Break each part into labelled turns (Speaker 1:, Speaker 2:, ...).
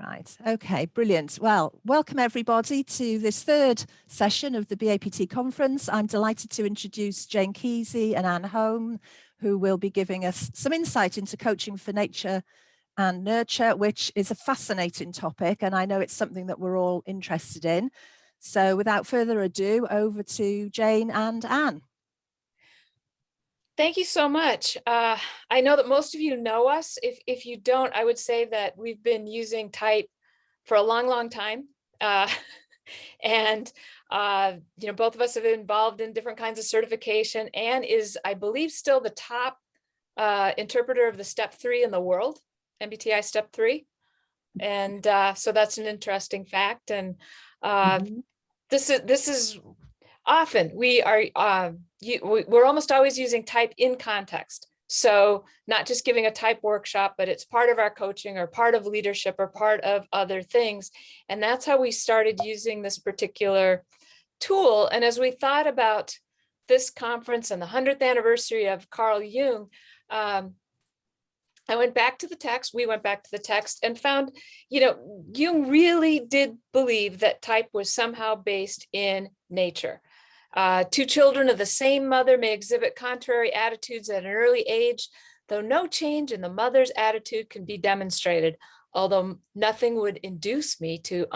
Speaker 1: Right. Okay, brilliant. Well, welcome everybody to this third session of the BAPT conference. I'm delighted to introduce Jane Kise and Anne Holm, who will be giving us some insight into coaching for nature and nurture, which is a fascinating topic, and I know it's something that we're all interested in. So without further ado, over to Jane and Anne.
Speaker 2: Thank you so much. I know that most of you know us. If you don't, I would say that we've been using type for a long, long time. And both of us have been involved in different kinds of certification. Anne is, I believe, still the top interpreter of the step 3 in the world, MBTI step 3. And so that's an interesting fact. And this is often we're almost always using type in context. So not just giving a type workshop, but it's part of our coaching or part of leadership or part of other things. And that's how we started using this particular tool. And as we thought about this conference and the 100th anniversary of Carl Jung, we went back to the text and found, Jung really did believe that type was somehow based in nature. Two children of the same mother may exhibit contrary attitudes at an early age, though no change in the mother's attitude can be demonstrated. Although nothing would induce me to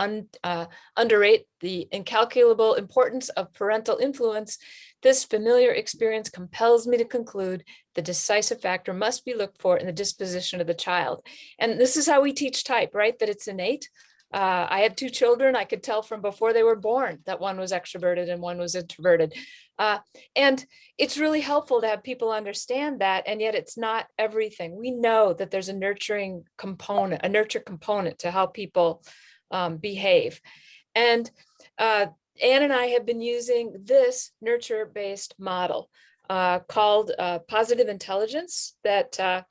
Speaker 2: underrate the incalculable importance of parental influence, this familiar experience compels me to conclude the decisive factor must be looked for in the disposition of the child. And this is how we teach type, right? That it's innate. I had 2 children. I could tell from before they were born that one was extroverted and one was introverted. And it's really helpful to have people understand that, and yet it's not everything. We know that there's a nurture component to how people behave. And Anne and I have been using this nurture-based model called positive intelligence that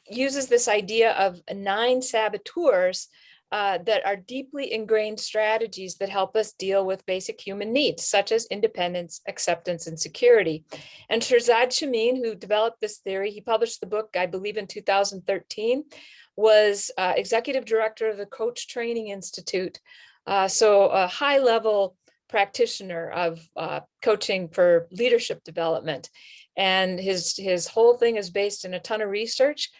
Speaker 2: uses this idea of 9 saboteurs that are deeply ingrained strategies that help us deal with basic human needs, such as independence, acceptance, and security. And Shirzad Chamine, who developed this theory, he published the book, I believe, in 2013, was executive director of the Coach Training Institute. So a high-level practitioner of coaching for leadership development. And his whole thing is based in a ton of research.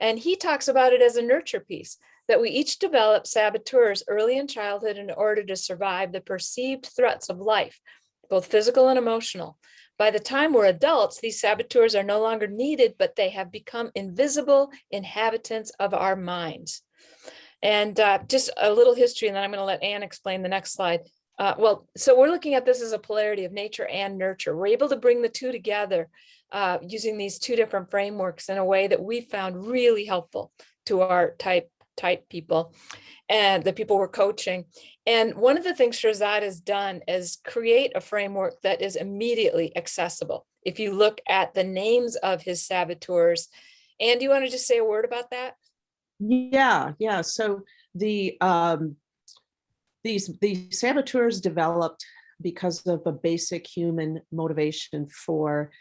Speaker 2: And he talks about it as a nurture piece, that we each develop saboteurs early in childhood in order to survive the perceived threats of life, both physical and emotional. By the time we're adults, these saboteurs are no longer needed, but they have become invisible inhabitants of our minds. And just a little history, and then I'm going to let Anne explain the next slide. So we're looking at this as a polarity of nature and nurture. We're able to bring the two together using these 2 different frameworks in a way that we found really helpful to our type people and the people we're coaching. And one of the things Shirzad has done is create a framework that is immediately accessible. If you look at the names of his saboteurs, Anne, do you want to just say a word about that?
Speaker 3: Yeah. So these saboteurs developed because of a basic human motivation for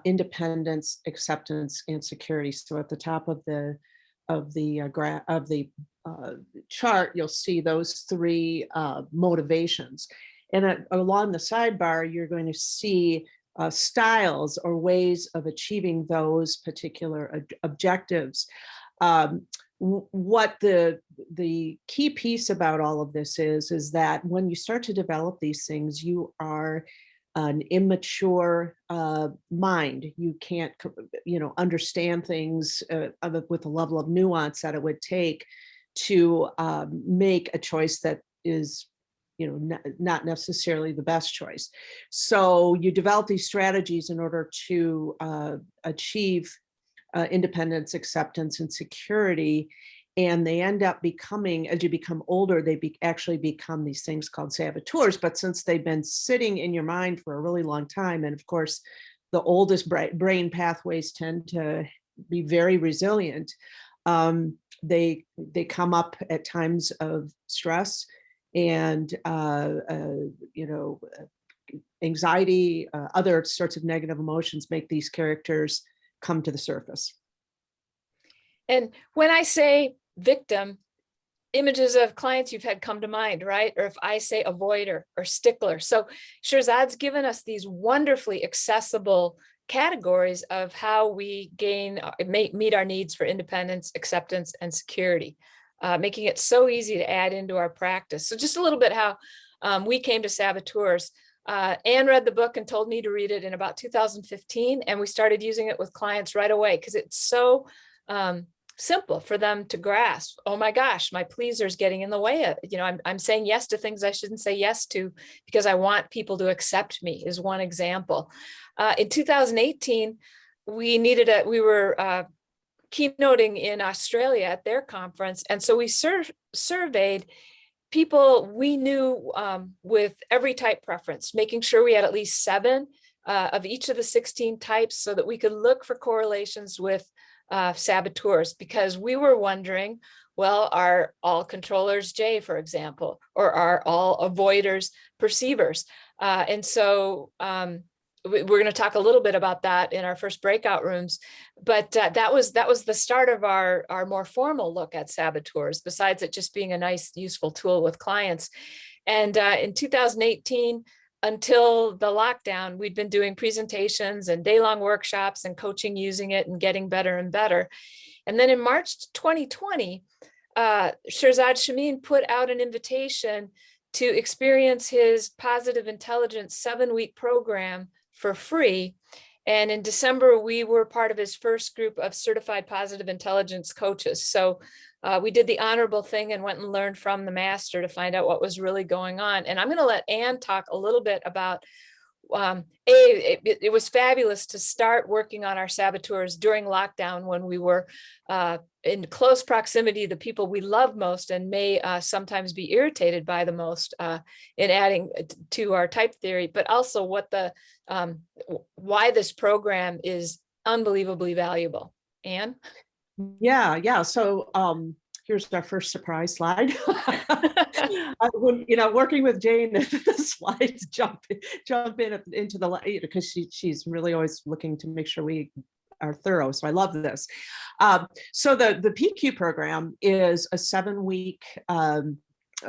Speaker 3: independence, acceptance, and security. So at the top of the chart, you'll see those 3 motivations, and along the sidebar, you're going to see styles or ways of achieving those particular objectives. What the key piece about all of this is that when you start to develop these things, you are an immature mind. You can't, understand things with the level of nuance that it would take to make a choice that is, not necessarily the best choice. So you develop these strategies in order to achieve independence, acceptance, and security. And they end up becoming, as you become older, they actually become these things called saboteurs. But since they've been sitting in your mind for a really long time, and of course, the oldest brain pathways tend to be very resilient, they come up at times of stress and anxiety, other sorts of negative emotions make these characters come to the surface.
Speaker 2: And when I say victim, images of clients you've had come to mind, right? Or if I say avoider or stickler. So Shirzad's given us these wonderfully accessible categories of how we meet our needs for independence, acceptance, and security, making it so easy to add into our practice. So just a little bit how we came to Saboteurs. Anne read the book and told me to read it in about 2015, and we started using it with clients right away because it's so simple for them to grasp. Oh my gosh, my pleaser's getting in the way. I'm saying yes to things I shouldn't say yes to because I want people to accept me, is one example. In 2018, we were keynoting in Australia at their conference, and so we surveyed people we knew with every type preference, making sure we had at least 7 of each of the 16 types so that we could look for correlations with saboteurs, because we were wondering, well, are all controllers J, for example, or are all avoiders perceivers? And so we're going to talk a little bit about that in our first breakout rooms, but that was the start of our more formal look at saboteurs, besides it just being a nice, useful tool with clients. And in 2018, until the lockdown, we'd been doing presentations and day-long workshops and coaching using it and getting better and better. And then in March 2020, Shirzad Chamine put out an invitation to experience his positive intelligence 7-week program for free. And in December, we were part of his first group of certified positive intelligence coaches. So we did the honorable thing and went and learned from the master to find out what was really going on. And I'm going to let Anne talk a little bit about, it was fabulous to start working on our saboteurs during lockdown when we were in close proximity to the people we love most and may sometimes be irritated by the most in adding to our type theory, but also what why this program is unbelievably valuable. Anne?
Speaker 3: Yeah. So here's our first surprise slide. Working with Jane, the slides jump into the light because she's really always looking to make sure we are thorough. So I love this. So the PQ program is a 7-week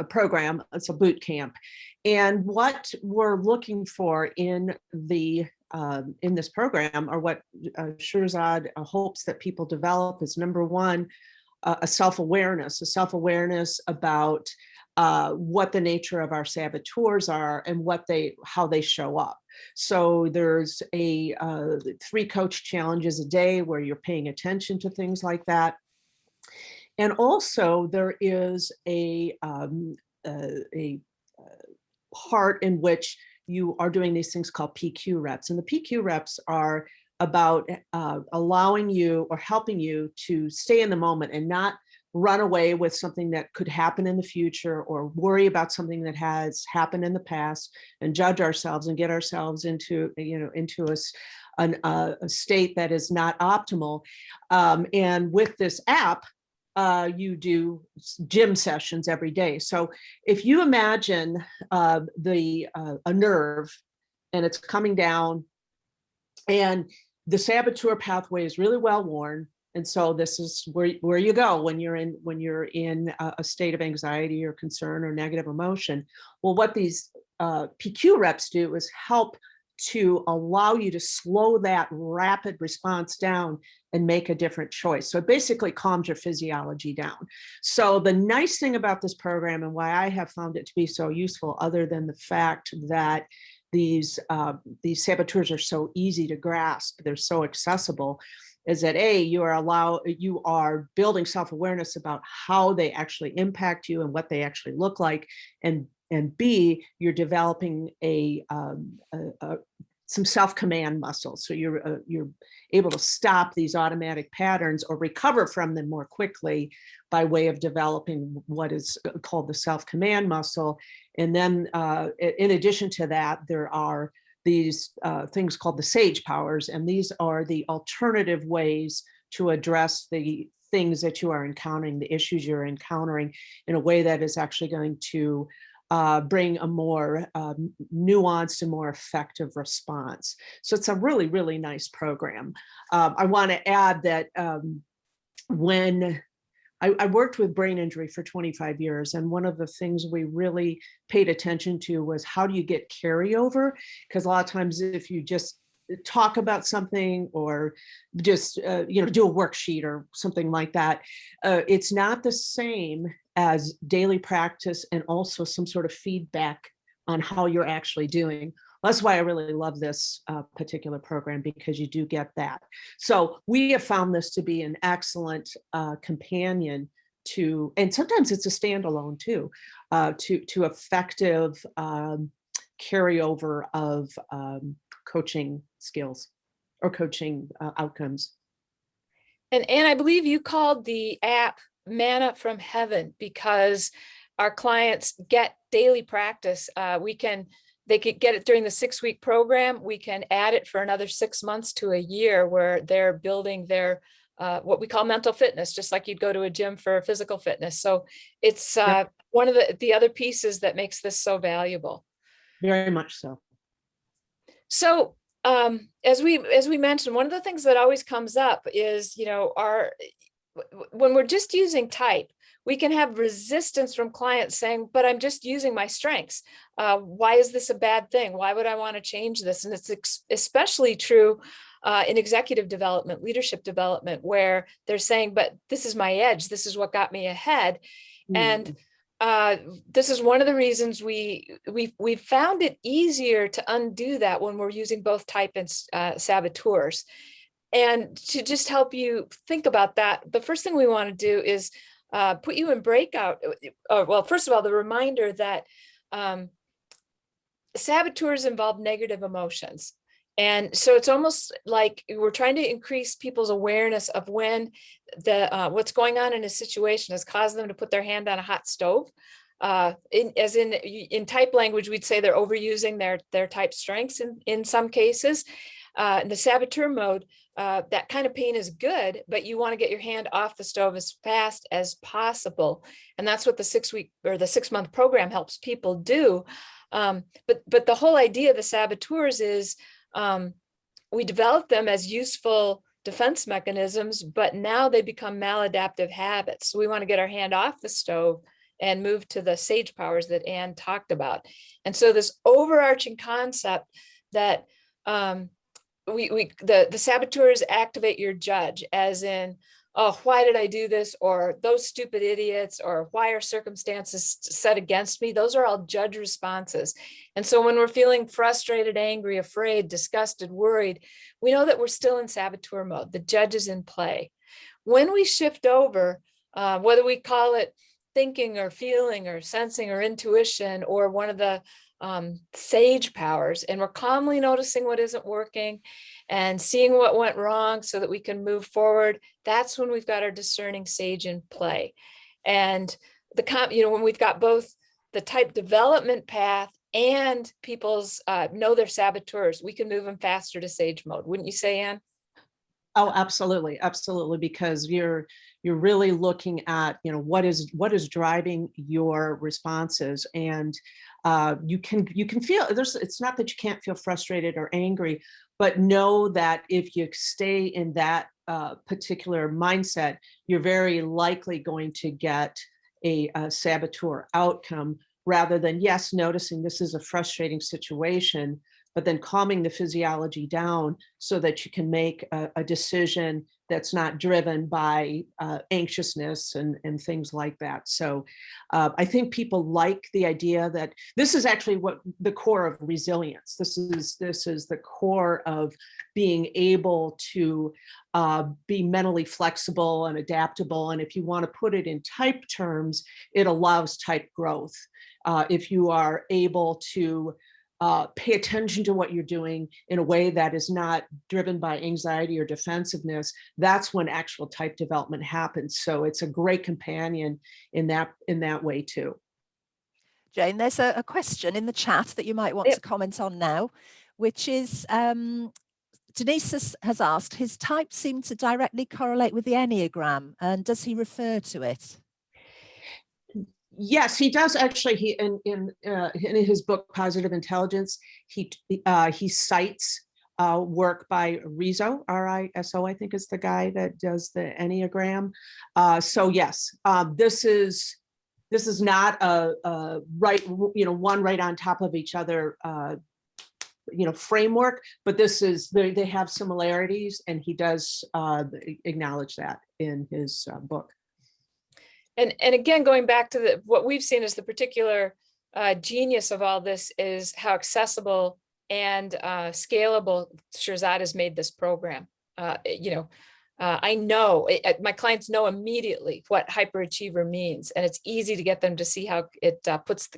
Speaker 3: program. It's a boot camp, and what we're looking for in this program, or what Shirzad hopes that people develop, is number one, a self-awareness about what the nature of our saboteurs are and how they show up. So there's 3 coach challenges a day where you're paying attention to things like that. And also there is a part in which you are doing these things called PQ reps. And the PQ reps are about allowing you or helping you to stay in the moment and not run away with something that could happen in the future, or worry about something that has happened in the past and judge ourselves and get ourselves into a state that is not optimal. And with this app, you do gym sessions every day. So if you imagine a nerve and it's coming down, and the saboteur pathway is really well worn, and so this is where you go when you're in a state of anxiety or concern or negative emotion. Well, what these PQ reps do is help to allow you to slow that rapid response down and make a different choice. So it basically calms your physiology down. So the nice thing about this program, and why I have found it to be so useful, other than the fact that these saboteurs are so easy to grasp, they're so accessible, is that you are building self-awareness about how they actually impact you and what they actually look like, and B, you're developing some self-command muscles. So you're able to stop these automatic patterns or recover from them more quickly by way of developing what is called the self-command muscle. And then in addition to that, there are these things called the sage powers, and these are the alternative ways to address the things that you are encountering, the issues you're encountering, in a way that is actually going to bring a more nuanced and more effective response. So it's a really, really nice program. I want to add that when I worked with brain injury for 25 years, and one of the things we really paid attention to was how do you get carryover? Because a lot of times if you just talk about something or just do a worksheet or something like that, it's not the same as daily practice and also some sort of feedback on how you're actually doing. That's why I really love this particular program, because you do get that. So we have found this to be an excellent companion to, and sometimes it's a standalone too, to effective carryover of coaching skills or coaching outcomes.
Speaker 2: And Anne, I believe you called the app Manna from Heaven because our clients get daily practice. They could get it during the 6-week program. We can add it for another 6 months to a year where they're building their what we call mental fitness, just like you'd go to a gym for physical fitness. So it's one of the other pieces that makes this so valuable.
Speaker 3: Very much so.
Speaker 2: So as we mentioned, one of the things that always comes up is, when we're just using type, we can have resistance from clients saying, but I'm just using my strengths. Why is this a bad thing? Why would I want to change this? And it's especially true in executive development, leadership development, where they're saying, but this is my edge. This is what got me ahead. And this is one of the reasons we found it easier to undo that when we're using both type and saboteurs. And to just help you think about that, the first thing we want to do is put you in breakout. Well, first of all, the reminder that saboteurs involve negative emotions. And so it's almost like we're trying to increase people's awareness of when what's going on in a situation has caused them to put their hand on a hot stove. In type language, we'd say they're overusing their type strengths in some cases. In the saboteur mode, that kind of pain is good, but you want to get your hand off the stove as fast as possible. And that's what the 6-week or the 6-month program helps people do. But the whole idea of the saboteurs is we develop them as useful defense mechanisms, but now they become maladaptive habits. So we want to get our hand off the stove and move to the sage powers that Anne talked about. And so this overarching concept that the saboteurs activate your judge, as in, oh, why did I do this? Or those stupid idiots, or why are circumstances set against me? Those are all judge responses. And so when we're feeling frustrated, angry, afraid, disgusted, worried, we know that we're still in saboteur mode. The judge is in play. When we shift over, whether we call it thinking or feeling or sensing or intuition, or one of the sage powers, and we're calmly noticing what isn't working and seeing what went wrong so that we can move forward, that's when we've got our discerning sage in play. And when we've got both the type development path and people's know their saboteurs, we can move them faster to sage mode. Wouldn't you say, Anne?
Speaker 3: Oh, absolutely, absolutely, because you're really looking at what is driving your responses, and you can feel it's not that you can't feel frustrated or angry, but know that if you stay in that particular mindset, you're very likely going to get a saboteur outcome, rather than, yes, noticing this is a frustrating situation, but then calming the physiology down so that you can make a decision that's not driven by anxiousness and things like that. So I think people like the idea that this is actually what the core of resilience. This is the core of being able to be mentally flexible and adaptable. And if you want to put it in type terms, it allows type growth. If you are able to pay attention to what you're doing in a way that is not driven by anxiety or defensiveness, that's when actual type development happens. So it's a great companion in that way too.
Speaker 1: Jane, there's a question in the chat that you might want to comment on now, which is Denise has asked, his type seemed to directly correlate with the Enneagram, and does he refer to it?
Speaker 3: Yes, he does actually. He in his book Positive Intelligence, he cites work by Rizzo, R-I-S-O, I think is the guy that does the Enneagram. So yes, this is not a right, one right on top of each other, framework, but this is, they have similarities, and he does acknowledge that in his book.
Speaker 2: And again, going back to what we've seen as the particular genius of all this is how accessible and scalable Shirzad has made this program. I know my clients know immediately what hyperachiever means, and it's easy to get them to see how it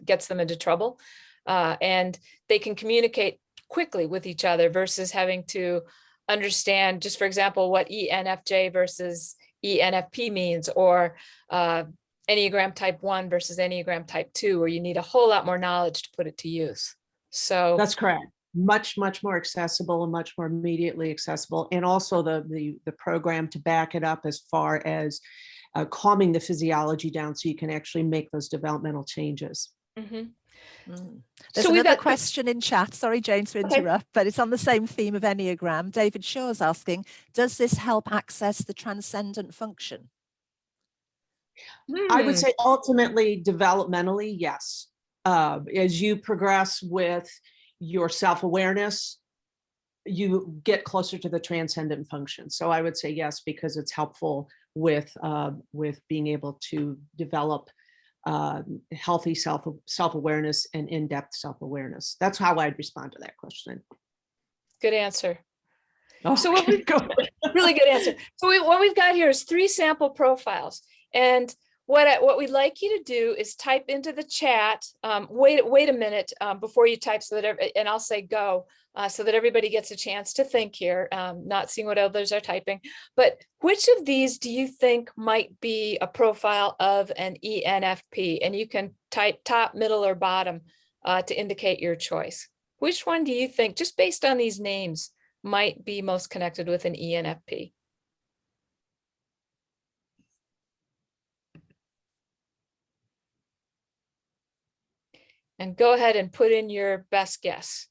Speaker 2: gets them into trouble, and they can communicate quickly with each other versus having to understand, just for example, what ENFJ versus ENFP means, or Enneagram type 1 versus Enneagram type 2, where you need a whole lot more knowledge to put it to use. So
Speaker 3: that's correct. Much more accessible and much more immediately accessible, and also the program to back it up as far as calming the physiology down so you can actually make those developmental changes.
Speaker 2: Mm-hmm.
Speaker 1: There's
Speaker 2: so
Speaker 1: another question in chat. Sorry, Jane, to interrupt,
Speaker 2: okay,
Speaker 1: but it's on the same theme of Enneagram. David Shaw's asking, does this help access the transcendent function?
Speaker 3: I would say ultimately, developmentally, yes. As you progress with your self-awareness, you get closer to the transcendent function. So I would say yes, because it's helpful with being able to develop healthy self-awareness and in-depth self-awareness. That's how I'd respond to that question.
Speaker 2: Good answer.
Speaker 3: Oh,
Speaker 2: so what we've really good answer. So what we've got here is 3 sample profiles, and what we'd like you to do is type into the chat. Wait a minute before you type, so that and I'll say go, so that everybody gets a chance to think here, not seeing what others are typing. But which of these do you think might be a profile of an ENFP? And you can type top, middle, or bottom to indicate your choice. Which one do you think, just based on these names, might be most connected with an ENFP? And go ahead and put in your best guess.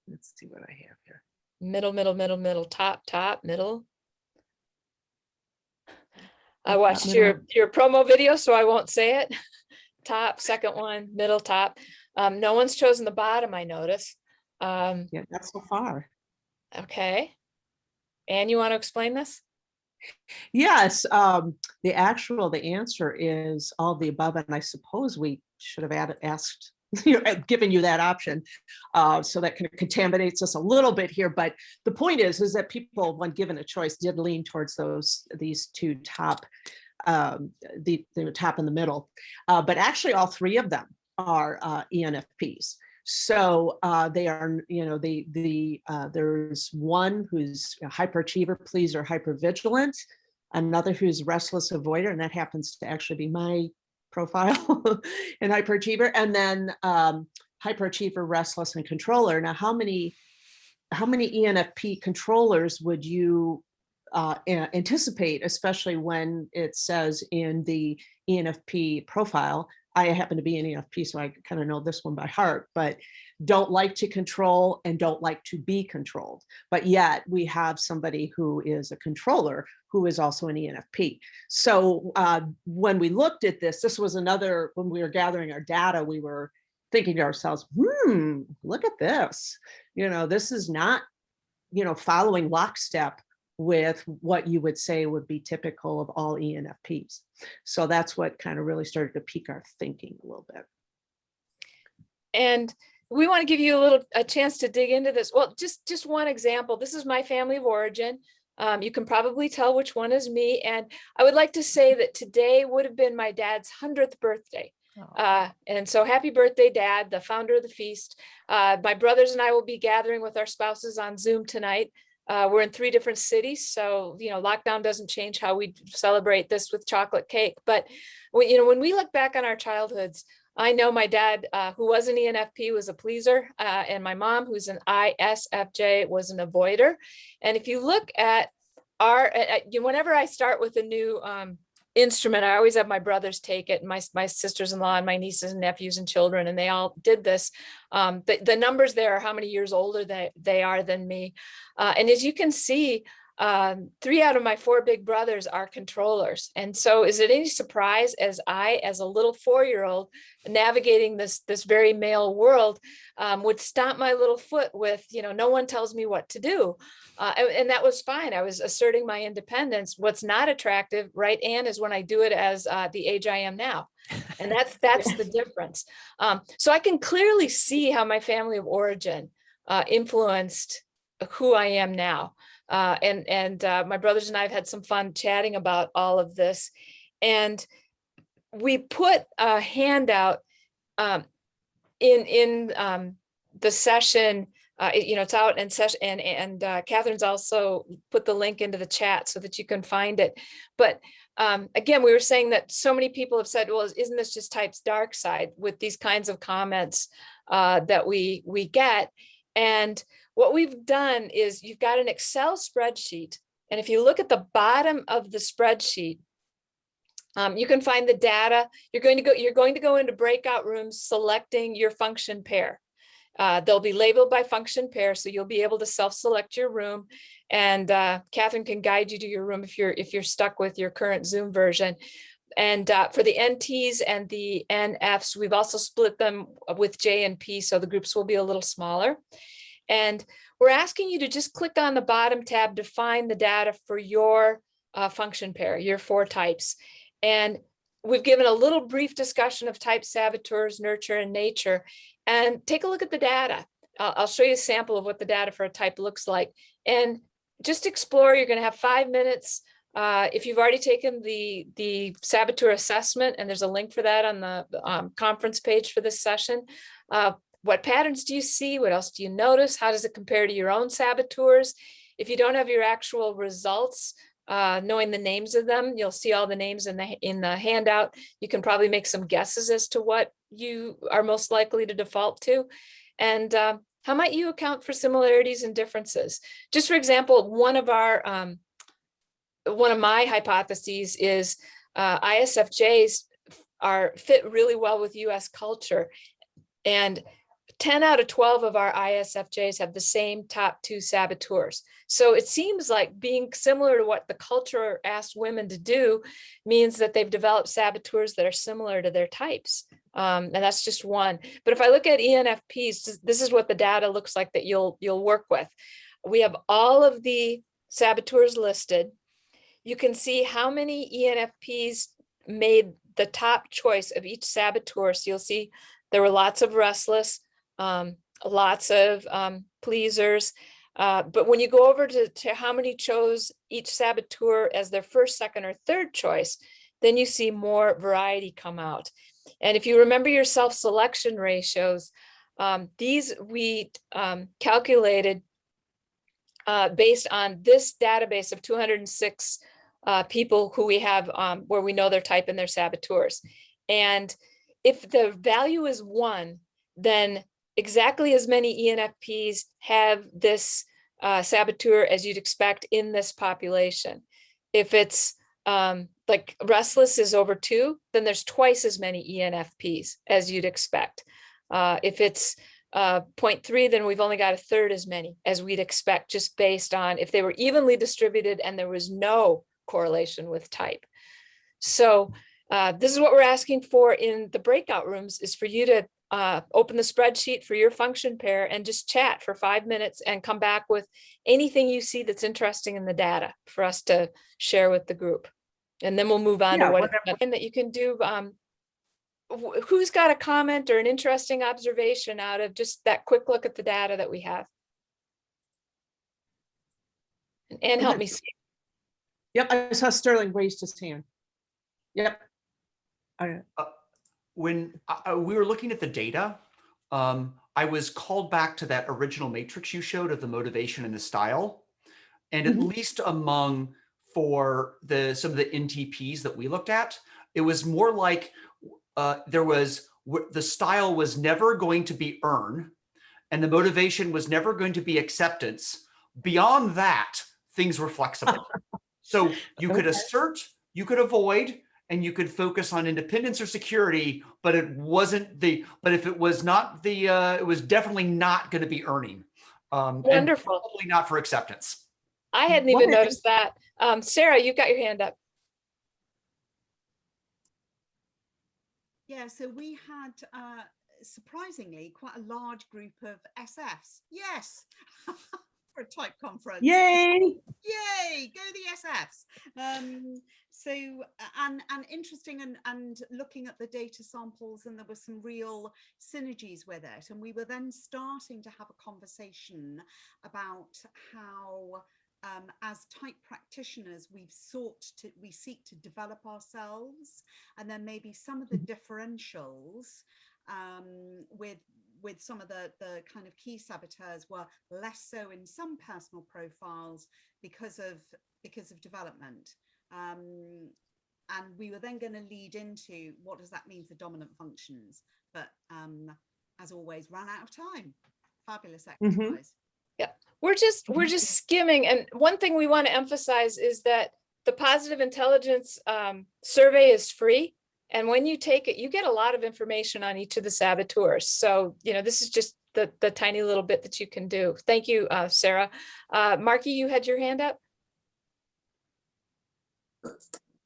Speaker 3: Let's see what I have here.
Speaker 2: Middle, middle, middle, middle, top, top, middle. I watched your promo video, so I won't say it. Top, second one, middle, top. No one's chosen the bottom, I notice.
Speaker 3: Yeah, not so far.
Speaker 2: Okay. Anne, you want to explain this?
Speaker 3: Yes, the answer is all the above, and I suppose we should have asked, given you that option, so that kind of contaminates us a little bit here. But the point is that people, when given a choice, did lean towards these 2 top, the top and the middle. But actually, all 3 of them are ENFPs. So they are, there's one who's a hyperachiever, pleaser, hypervigilant, another who's restless avoider, and that happens to actually be my profile in hyperachiever, and then hyperachiever, restless, and controller. Now, how many ENFP controllers would you anticipate, especially when it says in the ENFP profile? I happen to be an ENFP, so I kind of know this one by heart, but don't like to control and don't like to be controlled. But yet we have somebody who is a controller who is also an ENFP. So when we looked at this was another, when we were gathering our data, we were thinking to ourselves, look at this. This is not, following lockstep with what you would say would be typical of all ENFPs. So that's what kind of really started to pique our thinking a little bit.
Speaker 2: And we want to give you a chance to dig into this. Well, just one example. This is my family of origin. You can probably tell which one is me. And I would like to say that today would have been my dad's 100th birthday. And so happy birthday, Dad, the founder of the feast. My brothers and I will be gathering with our spouses on Zoom tonight. We're in 3 different cities, so lockdown doesn't change how we celebrate this with chocolate cake. But when we look back on our childhoods, I know my dad, who was an ENFP, was a pleaser, and my mom, who's an ISFJ, was an avoider. And if you look at whenever I start with a new instrument. I always have my brothers take it, and my sisters-in-law and my nieces and nephews and children, and they all did this. The numbers there are how many years older they are than me. And as you can see, 3 out of my 4 big brothers are controllers. And so is it any surprise as a little 4-year-old navigating this very male world, would stomp my little foot with, no one tells me what to do. And that was fine. I was asserting my independence. What's not attractive, right, Anne, is when I do it as the age I am now. And that's the difference. So I can clearly see how my family of origin influenced who I am now. And my brothers and I have had some fun chatting about all of this. And we put a handout in the session. It's out in session, and Catherine's also put the link into the chat so that you can find it. But again, we were saying that so many people have said, well, isn't this just type's dark side, with these kinds of comments that we get. And what we've done is, you've got an Excel spreadsheet. And if you look at the bottom of the spreadsheet, you can find the data. You're going to go into breakout rooms selecting your function pair. They'll be labeled by function pair, so you'll be able to self-select your room. And Catherine can guide you to your room if you're stuck with your current Zoom version. And for the NTs and the NFs, we've also split them with J and P, so the groups will be a little smaller. And we're asking you to just click on the bottom tab to find the data for your function pair, your 4 types. And we've given a little brief discussion of type saboteurs, nurture, and nature. And take a look at the data. I'll show you a sample of what the data for a type looks like. And just explore. You're going to have 5 minutes. If you've already taken the saboteur assessment, and there's a link for that on the conference page for this session, what patterns do you see? What else do you notice? How does it compare to your own saboteurs? If you don't have your actual results, knowing the names of them, you'll see all the names in the handout. You can probably make some guesses as to what you are most likely to default to. And how might you account for similarities and differences? Just for example, one of my hypotheses is ISFJs fit really well with US culture. And 10 out of 12 of our ISFJs have the same top 2 saboteurs. So it seems like being similar to what the culture asked women to do means that they've developed saboteurs that are similar to their types. And that's just one. But if I look at ENFPs, this is what the data looks like that you'll work with. We have all of the saboteurs listed. You can see how many ENFPs made the top choice of each saboteur. So you'll see there were lots of restless, lots of pleasers. But when you go over to how many chose each saboteur as their first, second, or third choice, then you see more variety come out. And if you remember your self-selection ratios, these we calculated based on this database of 206 people who we have where we know their type and their saboteurs. And if the value is 1, then exactly as many ENFPs have this saboteur as you'd expect in this population. If it's like restless is over 2, then there's twice as many ENFPs as you'd expect. If it's 0.3, then we've only got 1/3 as many as we'd expect, just based on if they were evenly distributed and there was no correlation with type. So this is what we're asking for in the breakout rooms, is for you to open the spreadsheet for your function pair and just chat for 5 minutes and come back with anything you see that's interesting in the data for us to share with the group. And then we'll move on to what that you can do. Who's got a comment or an interesting observation out of just that quick look at the data that we have? And help me see.
Speaker 3: Yep, I saw Sterling raised his hand. Yep.
Speaker 4: When we were looking at the data, I was called back to that original matrix you showed of the motivation and the style. And at least among some of the NTPs that we looked at, it was more like the style was never going to be earn, and the motivation was never going to be acceptance. Beyond that, things were flexible. So you could assert, you could avoid, and you could focus on independence or security, but it wasn't but if it was not it was definitely not going to be earning.
Speaker 2: Wonderful.
Speaker 4: And probably not for acceptance.
Speaker 2: I hadn't even noticed that. Sarah, you've got your hand up.
Speaker 5: Yeah, so we had surprisingly quite a large group of SFs. Yes, for a type conference.
Speaker 3: Yay!
Speaker 5: Yay, go the SFs. So and interesting and looking at the data samples, and there were some real synergies with it. And we were then starting to have a conversation about how as type practitioners, we seek to develop ourselves, and then maybe some of the differentials with some of the kind of key saboteurs were less so in some personal profiles because of development. And we were then going to lead into what does that mean for dominant functions, but as always, ran out of time. Fabulous exercise.
Speaker 2: Yeah, we're just skimming. And one thing we want to emphasize is that the positive intelligence survey is free. And when you take it, you get a lot of information on each of the saboteurs. So, this is just the tiny little bit that you can do. Thank you, Sarah. Marky, you had your hand up?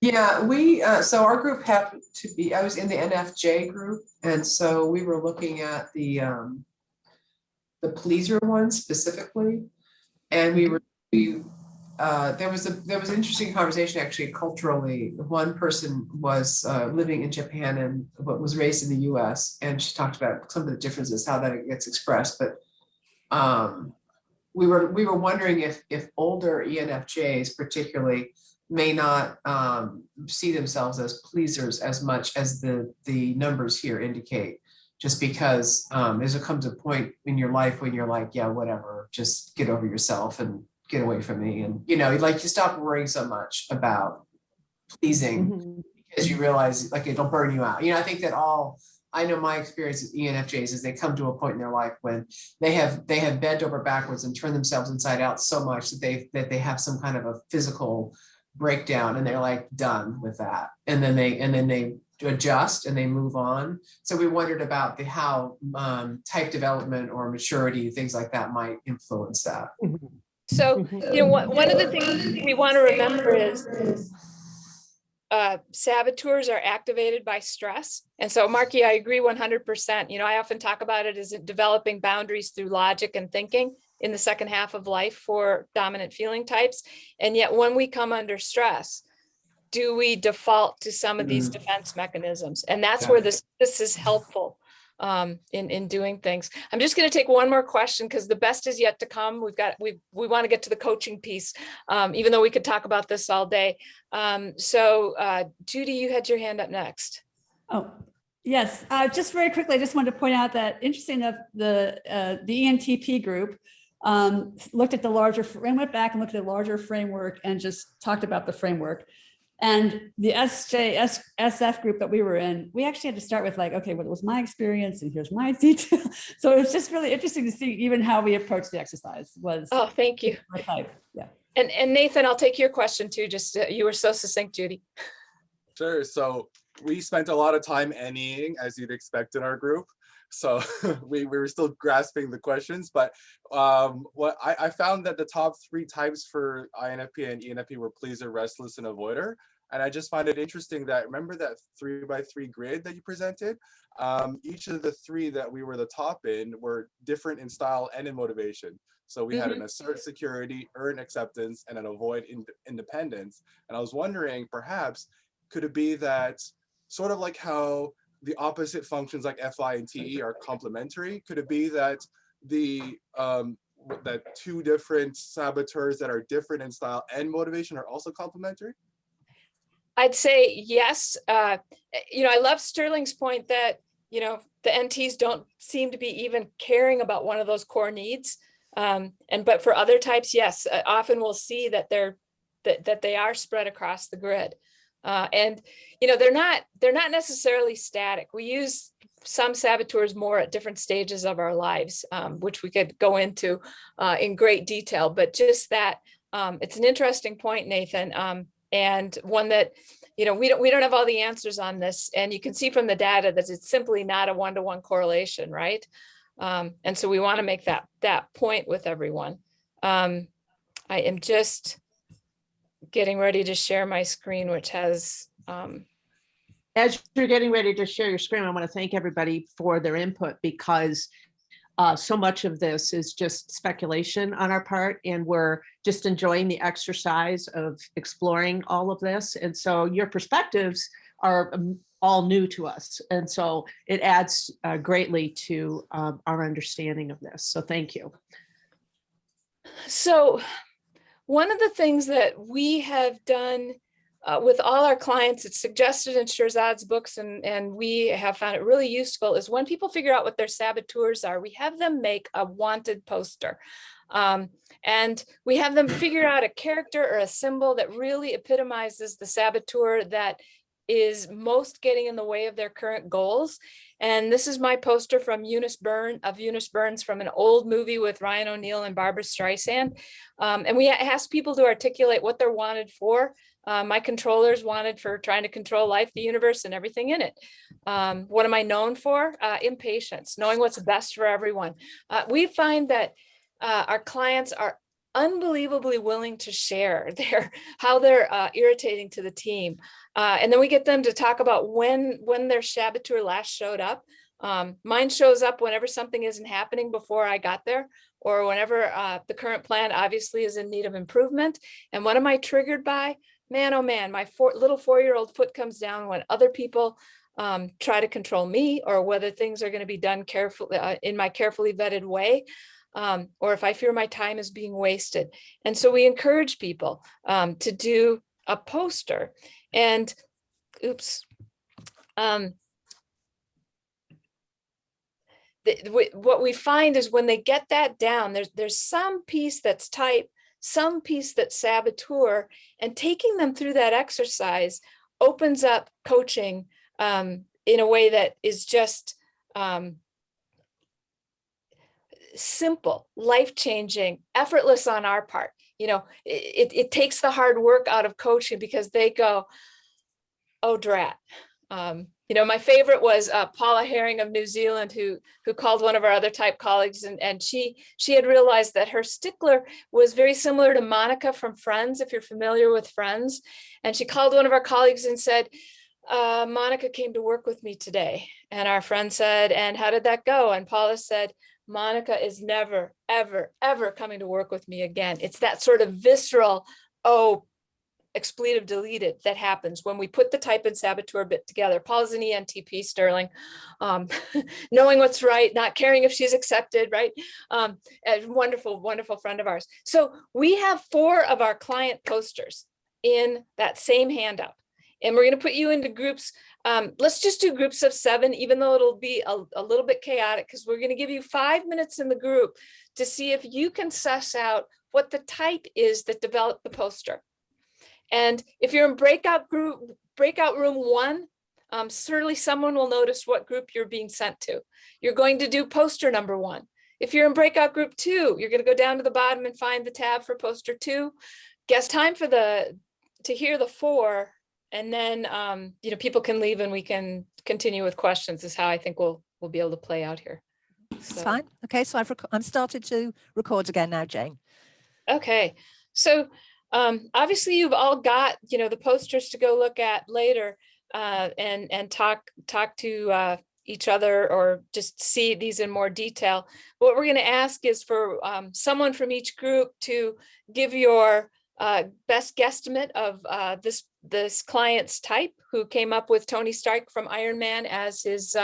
Speaker 6: Yeah, so our group happened to be, I was in the NFJ group. And so we were looking at the pleaser one specifically. And there was an interesting conversation actually culturally. One person was living in Japan and was raised in the US, and she talked about some of the differences, how that gets expressed. But we were wondering if older ENFJs particularly may not see themselves as pleasers as much as the numbers here indicate, just because there comes a point in your life when you're like, yeah, whatever, just get over yourself and get away from me. And, you stop worrying so much about pleasing because you realize like it'll burn you out. I think that I know my experience with ENFJs is they come to a point in their life when they have bent over backwards and turned themselves inside out so much that they have some kind of a physical breakdown, and they're like done with that. And then they adjust and they move on. So we wondered about how type development or maturity, things like that might influence that.
Speaker 2: So, one of the things we want to remember is saboteurs are activated by stress. And so, Marky, I agree 100%. I often talk about it as developing boundaries through logic and thinking in the second half of life for dominant feeling types. And yet when we come under stress, do we default to some of these defense mechanisms? And that's where this is helpful in doing things. I'm just going to take one more question because the best is yet to come. We want to get to the coaching piece, even though we could talk about this all day. So Judy, you had your hand up next.
Speaker 7: Oh, yes. Just very quickly, I just wanted to point out that interesting enough, the ENTP group looked at the larger, went back and looked at the larger framework and just talked about the framework. And the SF group that we were in, we actually had to start with like, okay, what was my experience and here's my detail. So it was just really interesting to see even how we approached the exercise was.
Speaker 2: Oh, thank you.
Speaker 7: Yeah.
Speaker 2: And Nathan, I'll take your question too. Just you were so succinct, Judy.
Speaker 8: Sure. So we spent a lot of time NEing, as you'd expect in our group. So we were still grasping the questions, but what I found that the top 3 types for INFP and ENFP were pleaser, restless, and avoider. And I just find it interesting that, remember that 3x3 grid that you presented? Each of the 3 that we were the top in were different in style and in motivation. So we had an assert security, earn acceptance, and an avoid independence. And I was wondering, perhaps, could it be that sort of like how the opposite functions like FI and TE are complementary? Could it be that that 2 different saboteurs that are different in style and motivation are also complementary?
Speaker 2: I'd say yes. I love Sterling's point that, the NTs don't seem to be even caring about one of those core needs. But for other types, yes, often we'll see that they are spread across the grid. And they're not necessarily static. We use some saboteurs more at different stages of our lives, which we could go into in great detail. But just that, it's an interesting point, Nathan. and one that, you know, we don't have all the answers on this, and you can see from the data that it's simply not a one-to-one correlation, right? And so we want to make that point with everyone. I am just getting ready to share my screen, which has
Speaker 3: As you're getting ready to share your screen, I want to thank everybody for their input, because so much of this is just speculation on our part, and we're just enjoying the exercise of exploring all of this. And so your perspectives are all new to us. And so it adds greatly to our understanding of this. So thank you.
Speaker 2: So one of the things that we have done with all our clients, it's suggested in Shirzad's books, and we have found it really useful, is when people figure out what their saboteurs are, we have them make a wanted poster. And we have them figure out a character or a symbol that really epitomizes the saboteur that is most getting in the way of their current goals. And this is my poster from Eunice Burns from an old movie with Ryan O'Neal and Barbara Streisand. And we asked people to articulate what they're wanted for. My controllers wanted for trying to control life, the universe, and everything in it. What am I known for? Impatience, knowing what's best for everyone. We find that our clients are unbelievably willing to share how they're irritating to the team. And then we get them to talk about when their saboteur last showed up. Mine shows up whenever something isn't happening before I got there, or whenever the current plan obviously is in need of improvement. And what am I triggered by? Man, oh man, my little 4-year-old foot comes down when other people try to control me, or whether things are going to be done carefully in my carefully vetted way. Or if I fear my time is being wasted. And so we encourage people to do a poster. And what we find is when they get that down, there's some piece that's type, some piece that's saboteur, and taking them through that exercise opens up coaching in a way that is just simple, life-changing, effortless on our part. You know, it takes the hard work out of coaching, because they go, oh drat. You know, my favorite was Paula Herring of New Zealand, who called one of our other type colleagues, and she had realized that her stickler was very similar to Monica from Friends, if you're familiar with Friends. And she called one of our colleagues and said, Monica came to work with me today. And our friend said, and how did that go? And Paula said, Monica is never, ever, ever coming to work with me again. It's that sort of visceral, oh, expletive deleted that happens when we put the type and saboteur bit together. Paula's an ENTP, Sterling, knowing what's right, not caring if she's accepted, right? A wonderful, wonderful friend of ours. So we have 4 of our client posters in that same handout. And we're going to put you into groups. Let's just do groups of 7, even though it'll be a little bit chaotic, because we're going to give you 5 minutes in the group to see if you can suss out what the type is that developed the poster. And if you're in breakout room 1, certainly someone will notice what group you're being sent to. You're going to do poster number 1. If you're in breakout group 2, you're going to go down to the bottom and find the tab for poster 2. Guess time for to hear the 4. And then, you know, people can leave and we can continue with questions, is how I think we'll be able to play out here.
Speaker 1: So. It's fine. Okay, so I'm started to record again now, Jane.
Speaker 2: Okay, so obviously you've all got, you know, the posters to go look at later and talk to each other, or just see these in more detail. What we're going to ask is for someone from each group to give your best guesstimate of this client's type, who came up with Tony Stark from Iron Man as his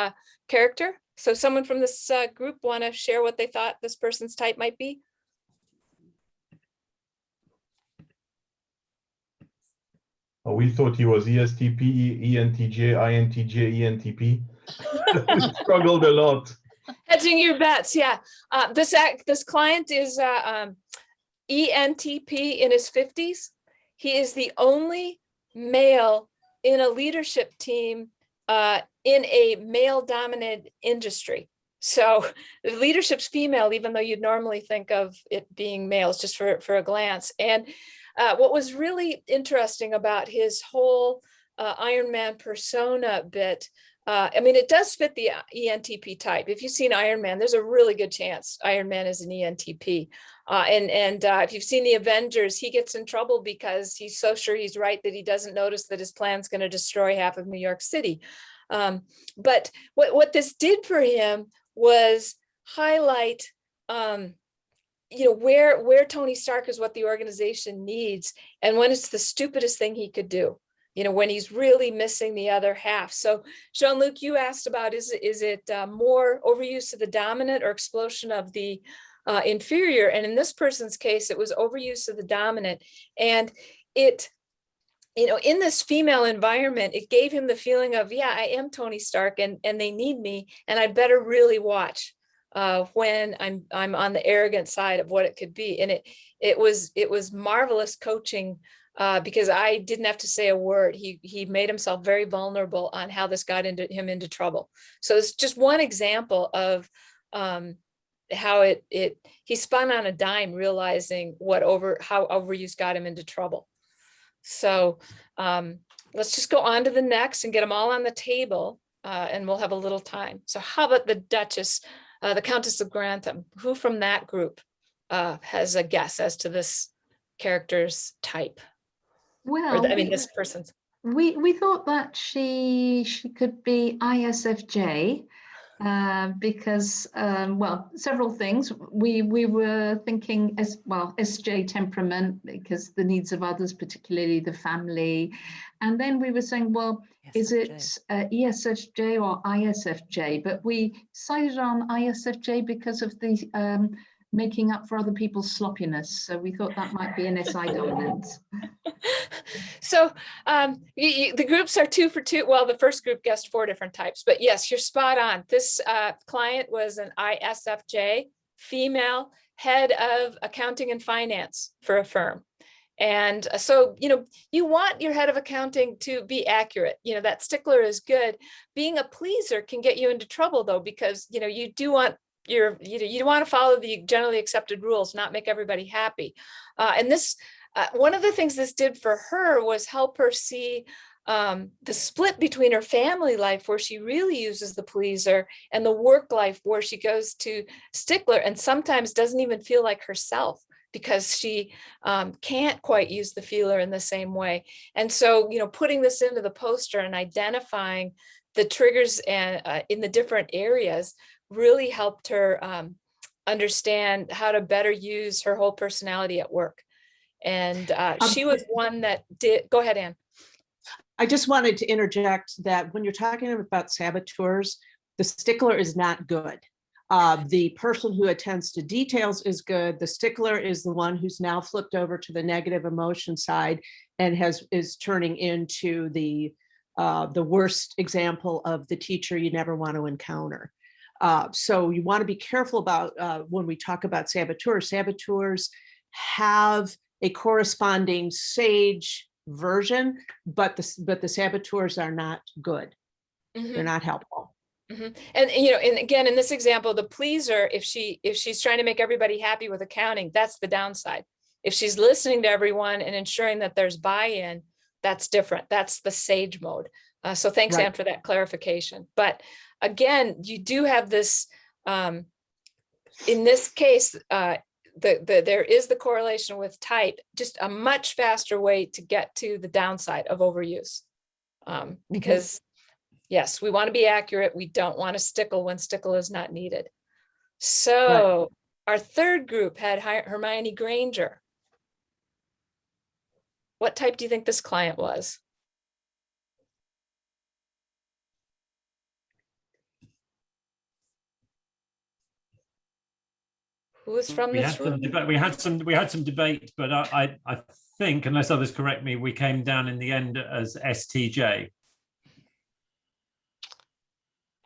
Speaker 2: character. So someone from this group want to share what they thought this person's type might be?
Speaker 9: We thought he was ESTP, ENTJ, INTJ, ENTP. We struggled a lot.
Speaker 2: Hedging your bets, yeah. This client is ENTP in his 50s. He is the only male in a leadership team in a male-dominated industry. So the leadership's female, even though you'd normally think of it being males just for a glance. And what was really interesting about his whole Iron Man persona bit, I mean, it does fit the ENTP type. If you've seen Iron Man, there's a really good chance Iron Man is an ENTP. If you've seen the Avengers, he gets in trouble because he's so sure he's right that he doesn't notice that his plan's going to destroy half of New York City. But what this did for him was highlight, where Tony Stark is what the organization needs, and when it's the stupidest thing he could do. When he's really missing the other half. So Jean-Luc, you asked about, is it more overuse of the dominant or explosion of the inferior? And in this person's case, it was overuse of the dominant. And it, in this female environment, it gave him the feeling of, yeah, I am Tony Stark and they need me, and I'd better really watch when I'm on the arrogant side of what it could be. And it was marvelous coaching, because I didn't have to say a word. He made himself very vulnerable on how this got him into trouble. So it's just one example of how he spun on a dime, realizing how overuse got him into trouble. So let's just go on to the next and get them all on the table, and we'll have a little time. So how about the Duchess, the Countess of Grantham? Who from that group has a guess as to this character's type?
Speaker 10: Well,
Speaker 2: this person's.
Speaker 10: We thought that she could be ISFJ because several things. We were thinking SJ temperament because the needs of others, particularly the family, and then we were saying, well, is it ESFJ or ISFJ? But we decided on ISFJ because of the making up for other people's sloppiness. So we thought that might be an SI dominant.
Speaker 2: So the groups are 2 for 2. Well, the first group guessed 4 different types, but yes, you're spot on. This client was an ISFJ, female, head of accounting and finance for a firm. And so, you want your head of accounting to be accurate. That stickler is good. Being a pleaser can get you into trouble though, because, you do want you want to follow the generally accepted rules, not make everybody happy. And this, one of the things this did for her was help her see the split between her family life, where she really uses the pleaser, and the work life, where she goes to stickler and sometimes doesn't even feel like herself because she can't quite use the feeler in the same way. And so, putting this into the poster and identifying the triggers and in the different areas really helped her understand how to better use her whole personality at work. And she was one that did. Go ahead, Anne.
Speaker 3: I just wanted to interject that when you're talking about saboteurs, the stickler is not good. The person who attends to details is good. The stickler is the one who's now flipped over to the negative emotion side and is turning into the worst example of the teacher you never want to encounter. So you want to be careful about when we talk about saboteurs. Saboteurs have a corresponding sage version, but the saboteurs are not good. Mm-hmm. They're not helpful.
Speaker 2: Mm-hmm. And and again, in this example, the pleaser, if she's trying to make everybody happy with accounting, that's the downside. If she's listening to everyone and ensuring that there's buy-in, that's different. That's the sage mode. So thanks, right, Anne, for that clarification. But again, you do have this, in this case, there is the correlation with type, just a much faster way to get to the downside of overuse. Because yes, we want to be accurate. We don't want to stickle when stickle is not needed. So right, our third group had Hermione Granger. What type do you think this client was? Who was from this room?
Speaker 11: We had some debate, but I think, unless others correct me, we came down in the end as STJ.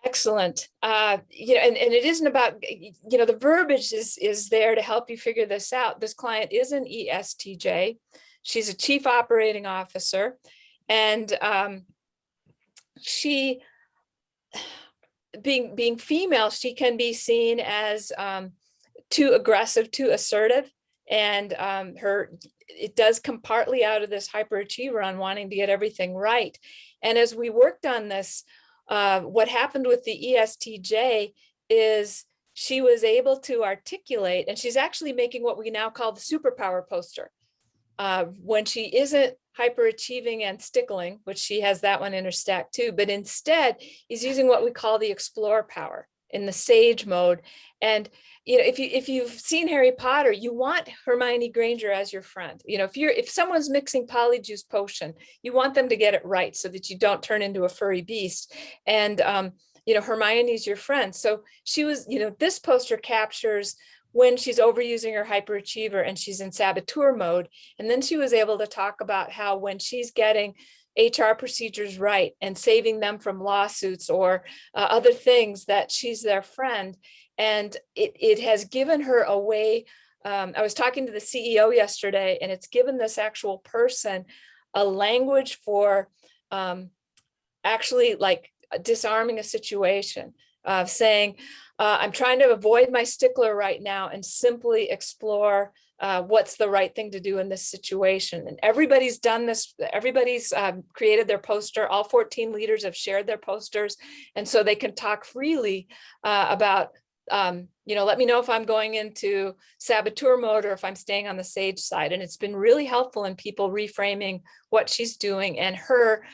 Speaker 2: Excellent. And it isn't about, the verbiage is there to help you figure this out. This client is an ESTJ. She's a chief operating officer, and she, being female, she can be seen as too aggressive, too assertive. And it does come partly out of this hyperachiever on wanting to get everything right. And as we worked on this, what happened with the ESTJ is she was able to articulate, and she's actually making what we now call the superpower poster. When she isn't hyperachieving and stickling, which she has that one in her stack too, but instead is using what we call the explore power in the sage mode. And if you've seen Harry Potter, you want Hermione Granger as your friend. If someone's mixing polyjuice potion, you want them to get it right so that you don't turn into a furry beast. And Hermione's your friend. So she was, this poster captures when she's overusing her hyperachiever and she's in saboteur mode. And then she was able to talk about how when she's getting HR procedures right and saving them from lawsuits or other things, that she's their friend. And it has given her a way. I was talking to the CEO yesterday, and it's given this actual person a language for actually like disarming a situation, of saying, I'm trying to avoid my stickler right now and simply explore what's the right thing to do in this situation. And everybody's done this. Everybody's created their poster. All 14 leaders have shared their posters. And so they can talk freely about, let me know if I'm going into saboteur mode or if I'm staying on the sage side. And it's been really helpful in people reframing what she's doing and her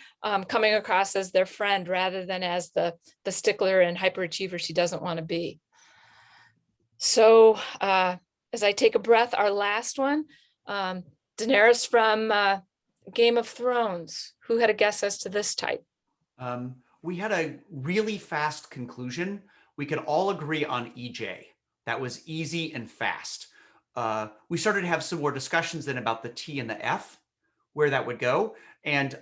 Speaker 2: coming across as their friend rather than as the stickler and hyperachiever she doesn't want to be. So as I take a breath, our last one, Daenerys from Game of Thrones. Who had a guess as to this type?
Speaker 4: We had a really fast conclusion. We could all agree on EJ. That was easy and fast. We started to have some more discussions then about the T and the F, where that would go. And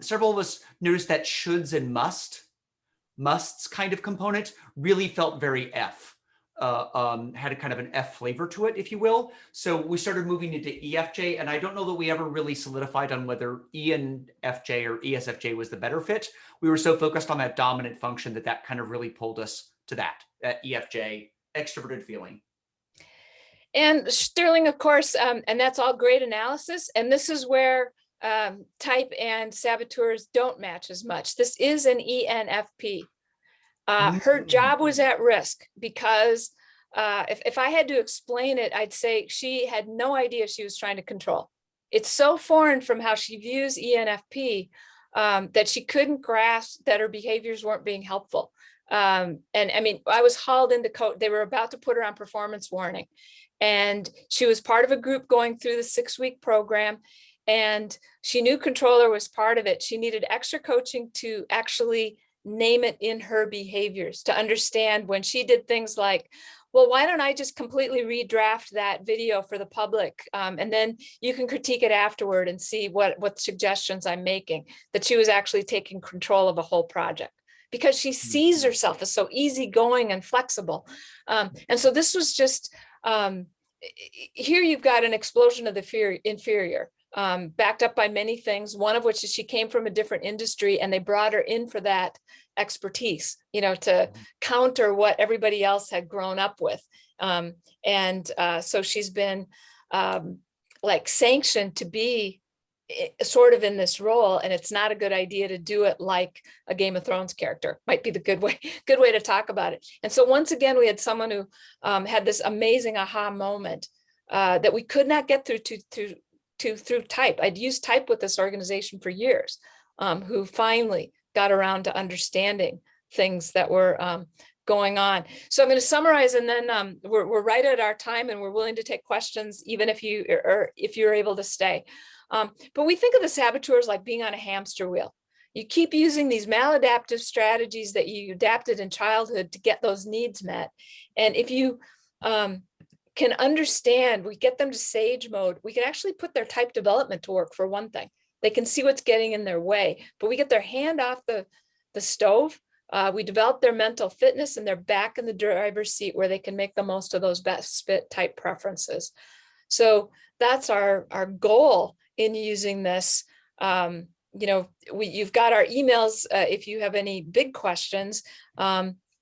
Speaker 4: several of us noticed that shoulds and musts kind of component really felt very F. Had a kind of an F flavor to it, if you will. So we started moving into EFJ, and I don't know that we ever really solidified on whether ENFJ or ESFJ was the better fit. We were so focused on that dominant function that kind of really pulled us to that EFJ, extroverted feeling.
Speaker 2: And Sterling, of course, and that's all great analysis. And this is where type and saboteurs don't match as much. This is an ENFP. Her job was at risk because if I had to explain it, I'd say she had no idea she was trying to control. It's so foreign from how she views ENFP that she couldn't grasp that her behaviors weren't being helpful. And I mean, I was hauled into court. They were about to put her on performance warning. And she was part of a group going through the 6-week program. And she knew controller was part of it. She needed extra coaching to actually name it in her behaviors, to understand when she did things like, well, why don't I just completely redraft that video for the public? And then you can critique it afterward and see what suggestions I'm making, that she was actually taking control of a whole project because she sees herself as so easygoing and flexible. And so this was just, here you've got an explosion of the inferior. Backed up by many things, one of which is she came from a different industry and they brought her in for that expertise, to counter what everybody else had grown up with. So she's been like sanctioned to be sort of in this role, and it's not a good idea to do it like a Game of Thrones character. Might be the good way to talk about it. And so once again, we had someone who had this amazing aha moment that we could not get through type. I'd used type with this organization for years, who finally got around to understanding things that were going on. So I'm going to summarize, and then we're right at our time, and we're willing to take questions, even if you're able to stay. But we think of the saboteurs like being on a hamster wheel. You keep using these maladaptive strategies that you adapted in childhood to get those needs met. And if you can understand, we get them to sage mode, we can actually put their type development to work for one thing. They can see what's getting in their way, but we get their hand off the stove. We develop their mental fitness and they're back in the driver's seat where they can make the most of those best fit type preferences. So that's our goal in using this. You've got our emails if you have any big questions.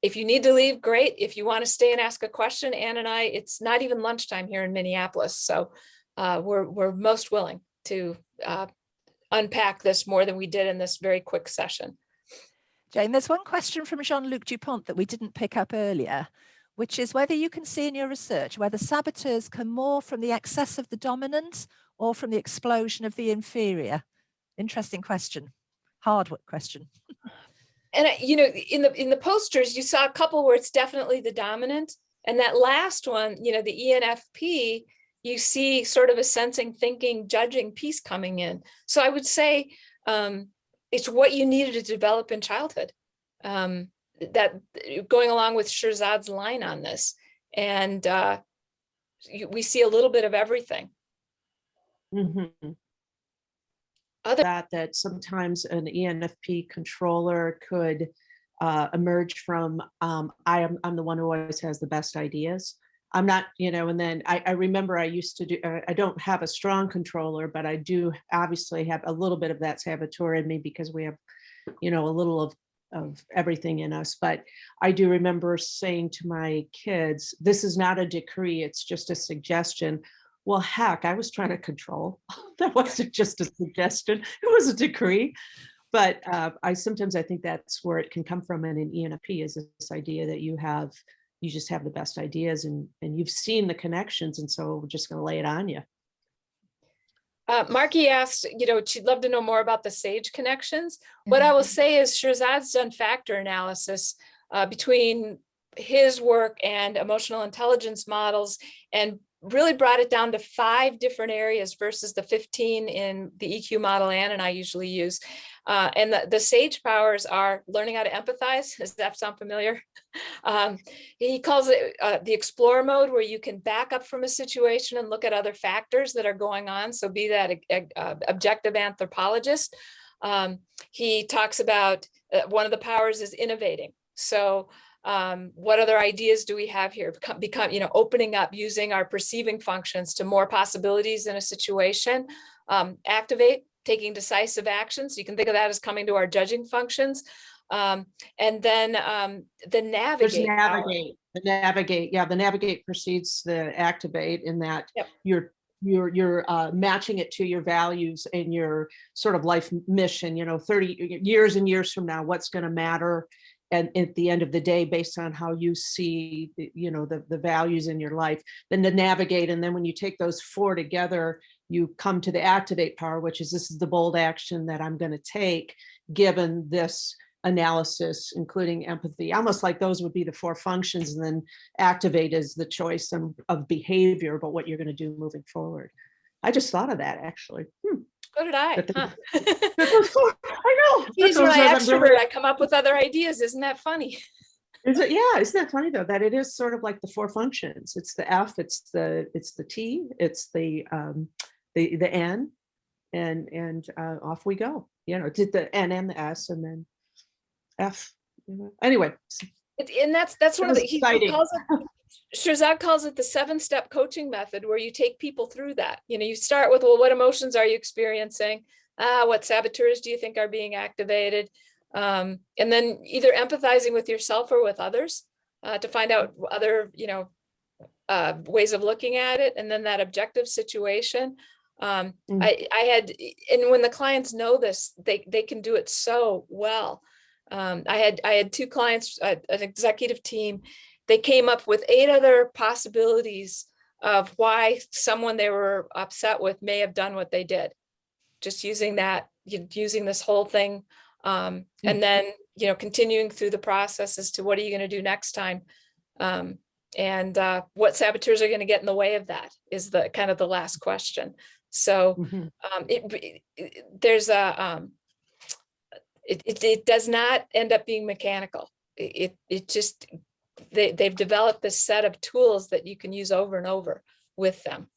Speaker 2: If you need to leave, great. If you want to stay and ask a question, Ann and I, it's not even lunchtime here in Minneapolis. So we're most willing to unpack this more than we did in this very quick session.
Speaker 1: Jane, there's one question from Jean-Luc Dupont that we didn't pick up earlier, which is whether you can see in your research whether saboteurs come more from the excess of the dominant or from the explosion of the inferior. Interesting question. Hard question.
Speaker 2: And you know, in the posters, you saw a couple where it's definitely the dominant, and that last one, you know, the ENFP, you see sort of a sensing, thinking, judging piece coming in. So I would say it's what you needed to develop in childhood. That going along with Shirzad's line on this, and we see a little bit of everything.
Speaker 3: Mm-hmm. That sometimes an ENFP controller could emerge from I'm the one who always has the best ideas. I'm not, you know, and then I remember I used to do, I don't have a strong controller, but I do obviously have a little bit of that saboteur in me because we have, you know, a little of everything in us. But I do remember saying to my kids, this is not a decree, it's just a suggestion. Well, heck, I was trying to control. That wasn't just a suggestion, it was a decree. But I think that's where it can come from in an ENFP, is this idea that you just have the best ideas and you've seen the connections. And so we're just going to lay it on you.
Speaker 2: Marky asked, you know, she'd love to know more about the SAGE connections. What I will say is Shirzad's done factor analysis between his work and emotional intelligence models, and really brought it down to 5 different areas versus the 15 in the EQ model Ann and I usually use. And the SAGE powers are learning how to empathize. Does that sound familiar? He calls it the explore mode, where you can back up from a situation and look at other factors that are going on. So be that objective anthropologist. He talks about one of the powers is innovating. So what other ideas do we have here? Become, you know, opening up, using our perceiving functions to more possibilities in a situation. Activate, taking decisive actions. You can think of that as coming to our judging functions. And then the navigate.
Speaker 3: The navigate. Yeah, the navigate precedes the activate, in that
Speaker 2: yep.
Speaker 3: You're matching it to your values and your sort of life mission. You know, 30 years and years from now, what's going to matter. And at the end of the day, based on how you see, you know, the values in your life, then to navigate. And then when you take those 4 together, you come to the activate power, which is, this is the bold action that I'm going to take, given this analysis, including empathy. Almost like those would be the 4 functions. And then activate is the choice of behavior, but what you're going to do moving forward. I just thought of that, actually.
Speaker 2: So did I. Huh?
Speaker 3: I know.
Speaker 2: Geez, when I extrovert, I come up with other ideas. Isn't that funny?
Speaker 3: Yeah, isn't that funny though? That it is sort of like the 4 functions. It's the F, it's the T, it's the N, and off we go. You know, did the N and the S, and then F. You know. Anyway,
Speaker 2: and that's one of the he calls it. Shirzad calls it the 7-step coaching method, where you take people through that. You know, you start with, well, what emotions are you experiencing? What saboteurs do you think are being activated? And then either empathizing with yourself or with others to find out other, you know, ways of looking at it. And then that objective situation. I had, and when the clients know this, they can do it so well. I had 2 clients, an executive team. They came up with 8 other possibilities of why someone they were upset with may have done what they did. Just using that, using this whole thing. And then, you know, continuing through the process as to what are you going to do next time? And what saboteurs are going to get in the way of that is the kind of the last question. So there's it does not end up being mechanical. It just, they've developed this set of tools that you can use over and over with them.